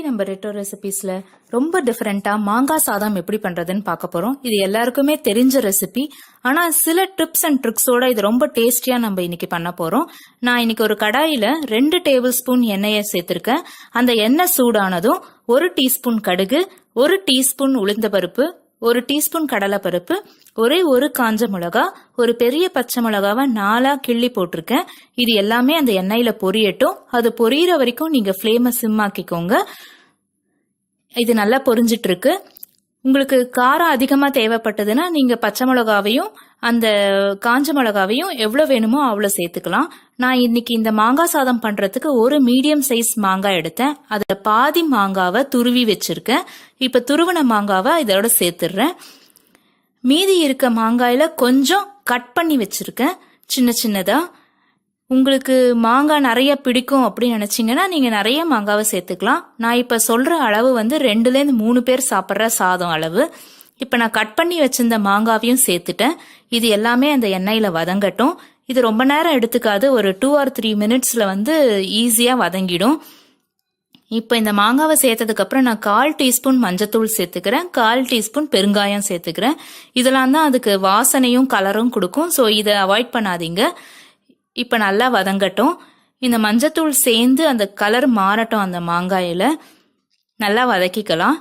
நம்ம ரெட்டோ ரெசிபிஸ்ல ரொம்ப டிஃபரெண்டா மாங்காய் சாதம் எப்படி பண்றதுன்னு பார்க்க போறோம். இது எல்லாருக்குமே தெரிஞ்ச ரெசிபி. ஆனா சில டிப்ஸ் அண்ட் ட்ரிக்ஸோட இது ரொம்ப டேஸ்டியா நம்ம இன்னைக்கு பண்ண போறோம். நான் இன்னைக்கு ஒரு கடாயில 2 டேபிள் ஸ்பூன் எண்ணெயை சேர்த்திருக்கேன். அந்த எண்ணெய் சூடானதும் 1 டீஸ்பூன் கடுகு, 1 டீஸ்பூன் உளுந்தப்பருப்பு, 1 டீஸ்பூன் கடலைப்பருப்பு, ஒரே ஒரு காஞ்ச மிளகா, ஒரு பெரிய பச்சை மிளகாவை 4 கிள்ளி போட்டிருக்கேன். இது எல்லாமே அந்த எண்ணெயில பொரியட்டும். அது பொரியிற வரைக்கும் நீங்க ஃப்ளேமை சிம் ஆக்கிக்கோங்க. இது நல்லா பொரிஞ்சிட்டு இருக்கு. உங்களுக்கு காரம் அதிகமா தேவைப்பட்டதுன்னா நீங்க பச்சை மிளகாவையும் அந்த காஞ்ச மிளகாவையும் எவ்வளவு வேணுமோ அவ்வளவு சேர்த்துக்கலாம். நான் இன்னைக்கு இந்த மாங்காய் சாதம் பண்றதுக்கு ஒரு மீடியம் சைஸ் மாங்காய் எடுத்தேன். அதுல பாதி மாங்காவை துருவி வச்சிருக்கேன். இப்ப துருவின மாங்காவை இதோட சேர்த்துடுறேன். மீதி இருக்க மாங்காயில கொஞ்சம் கட் பண்ணி வச்சிருக்கேன் சின்ன சின்னதா. உங்களுக்கு மாங்காய் நிறைய பிடிக்கும் அப்படின்னு நினைச்சீங்கன்னா நீங்க நிறைய மாங்காவை சேர்த்துக்கலாம். நான் இப்ப சொல்ற அளவு 2லேருந்து 3 பேர் சாப்பிட்ற சாதம் அளவு. இப்ப நான் கட் பண்ணி வச்சிருந்த மாங்காவையும் சேர்த்துட்டேன். இது எல்லாமே அந்த எண்ணெயில வதங்கட்டும். இது ரொம்ப நேரம் எடுத்துக்காது. ஒரு 2 or 3 மினிட்ஸ்ல ஈஸியா வதங்கிடும். இப்ப இந்த மாங்காவை சேர்த்ததுக்கு அப்புறம் நான் 1/4 டீஸ்பூன் மஞ்சத்தூள் சேர்த்துக்கிறேன், 1/4 டீஸ்பூன் பெருங்காயம் சேர்த்துக்கிறேன். இதெல்லாம் தான் அதுக்கு வாசனையும் கலரும் கொடுக்கும். ஸோ இதை அவாய்ட் பண்ணாதீங்க. இப்ப நல்லா வதங்கட்டும். இந்த மஞ்சத்தூள் சேர்ந்து அந்த கலர் மாறட்டும். அந்த மாங்காயில நல்லா வதக்கிக்கலாம்.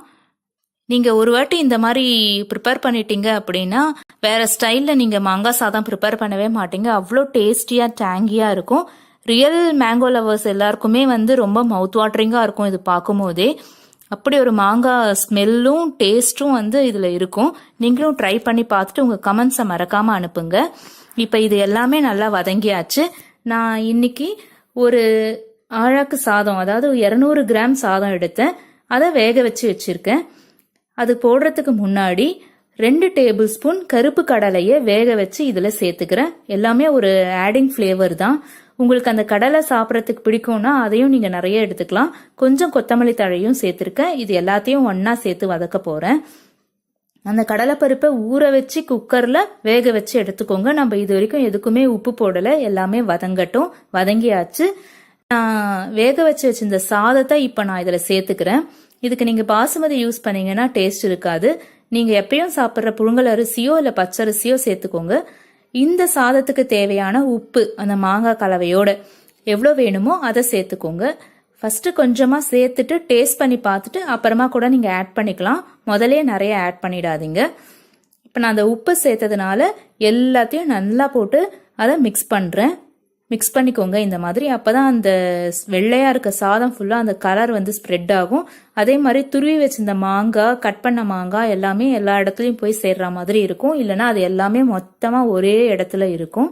நீங்க ஒரு வாட்டி இந்த மாதிரி ப்ரிப்பேர் பண்ணிட்டீங்க அப்படின்னா வேற ஸ்டைல்ல நீங்க மாங்காய் சாதம் ப்ரிப்பேர் பண்ணவே மாட்டீங்க. அவ்வளோ டேஸ்டியா டேங்கியா இருக்கும். ரியல் மேங்கோ லவர்ஸ் எல்லாருக்குமே ரொம்ப மவுத் வாட்டரிங்கா இருக்கும் இது பார்க்கும் போதே. அப்படி ஒரு மாங்காய் ஸ்மெல்லும் டேஸ்டும் இதுல இருக்கும். நீங்களும் ட்ரை பண்ணி பார்த்துட்டு உங்க கமெண்ட்ஸை மறக்காம அனுப்புங்க. இப்ப இது எல்லாமே நல்லா வதங்கியாச்சு. நான் இன்னைக்கு ஒரு ஆழாக்கு சாதம், அதாவது 200 கிராம் சாதம் எடுத்தேன். அதை வேக வச்சு வச்சிருக்கேன். அது போடுறதுக்கு முன்னாடி 2 டேபிள் ஸ்பூன் கருப்பு கடலையை வேக வச்சு இதுல சேர்த்துக்கிறேன். எல்லாமே ஒரு ஆடிங் ஃபிளேவர் தான். உங்களுக்கு அந்த கடலை சாப்பிட்றதுக்கு பிடிக்கும்னா அதையும் நீங்க நிறைய எடுத்துக்கலாம். கொஞ்சம் கொத்தமல்லி தழையும் சேர்த்திருக்கேன். இது எல்லாத்தையும் ஒன்னா சேர்த்து வதக்க போறேன். அந்த கடலைப்பருப்பை ஊற வச்சு குக்கர்ல வேக வச்சு எடுத்துக்கோங்க. நம்ம இது வரைக்கும் எதுக்குமே உப்பு போடல. எல்லாமே வதங்கட்டும். வதங்கியாச்சு. நான் வேக வச்சு வச்சிருந்த சாதத்தை இப்ப நான் இதுல சேர்த்துக்கிறேன். இதுக்கு நீங்க பாசுமதி யூஸ் பண்ணீங்கன்னா டேஸ்ட் இருக்காது. நீங்க எப்பயும் சாப்பிட்ற புழுங்கல் அரிசியோ இல்ல பச்சரிசியோ சேர்த்துக்கோங்க. இந்த சாதத்துக்கு தேவையான உப்பு அந்த மாங்காய் கலவையோட எவ்வளோ வேணுமோ அதை சேர்த்துக்கோங்க. ஃபர்ஸ்ட் கொஞ்சமா சேர்த்துட்டு டேஸ்ட் பண்ணி பார்த்துட்டு அப்புறமா கூட நீங்க ஆட் பண்ணிக்கலாம். முதலே நிறைய ஆட் பண்ணிடாதீங்க. இப்போ நான் அந்த உப்பு சேர்த்ததுனால எல்லாத்தையும் நல்லா போட்டு அதை மிக்ஸ் பண்றேன். மிக்ஸ் பண்ணிக்கோங்க இந்த மாதிரி. அப்பதான் அந்த வெள்ளையா இருக்க சாதம் ஃபுல்லா அந்த கலர் ஸ்ப்ரெட் ஆகும். அதே மாதிரி துருவி வச்சிருந்த மாங்காய், கட் பண்ண மாங்காய் எல்லாமே எல்லா இடத்துலயும் போய் சேர்ற மாதிரி இருக்கும். இல்லைன்னா அது எல்லாமே மொத்தமா ஒரே இடத்துல இருக்கும்.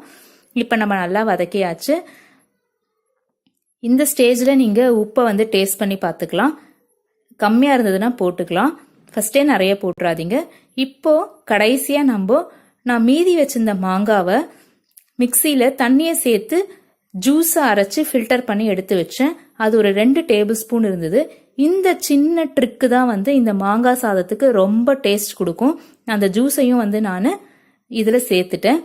இப்ப நம்ம நல்லா வதக்கியாச்சு. இந்த ஸ்டேஜ்ல நீங்க உப்பை டேஸ்ட் பண்ணி பார்த்துக்கலாம். கம்மியா இருந்ததுன்னா போட்டுக்கலாம். ஃபர்ஸ்டே நிறைய போட்டுறாதீங்க. இப்போ கடைசியா நான் மீதி வச்சிருந்த மாங்காவை மிக்சியில தண்ணியை சேர்த்து ஜூஸை அரைச்சு ஃபில்டர் பண்ணி எடுத்து வச்சேன். அது ஒரு 2 டேபிள் ஸ்பூன் இருந்தது. இந்த சின்ன ட்ரிக்கு தான் இந்த மாங்காய் சாதத்துக்கு ரொம்ப டேஸ்ட் கொடுக்கும். அந்த ஜூஸையும் நான் இதுல சேர்த்துட்டேன்.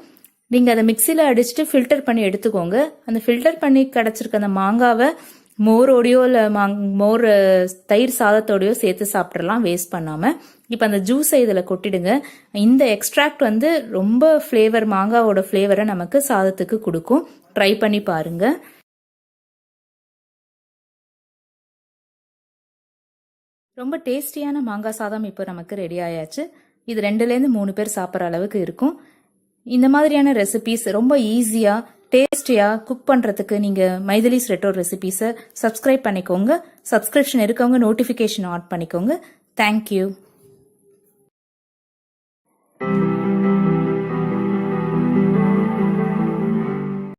நீங்க அதை மிக்சியில அடிச்சுட்டு ஃபில்டர் பண்ணி எடுத்துக்கோங்க. அந்த ஃபில்டர் பண்ணி கிடைச்சிருக்க அந்த மாங்காவை மோரோடையோ இல்ல மோர் தயிர் சாதத்தோடையோ சேர்த்து சாப்பிடலாம் வேஸ்ட் பண்ணாம. இப்ப அந்த ஜூஸை இதுல கொட்டிடுங்க. இந்த எக்ஸ்ட்ராக்ட் ரொம்ப ஃபிளேவர், மாங்காவோட ஃபிளேவரை நமக்கு சாதத்துக்கு கொடுக்கும். ட்ரை பண்ணி பாருங்க. ரொம்ப டேஸ்டியான மாங்காய் சாதம் இப்போ நமக்கு ரெடி ஆயாச்சு. இது 2லேருந்து 3 பேர் சாப்பிட்ற அளவுக்கு இருக்கும். இந்த மாதிரியான ரெசிபிஸ் ரொம்ப ஈஸியா டேஸ்டியா குக் பண்றதுக்கு நீங்க மைதிலிஸ் ரெட்டோ ரெசிபிஸை சப்ஸ்கிரைப் பண்ணிக்கோங்க. சப்ஸ்கிரிப்ஷன் இருக்கவங்க நோட்டிபிகேஷன் ஆன் பண்ணிக்கோங்க. தேங்க்யூ.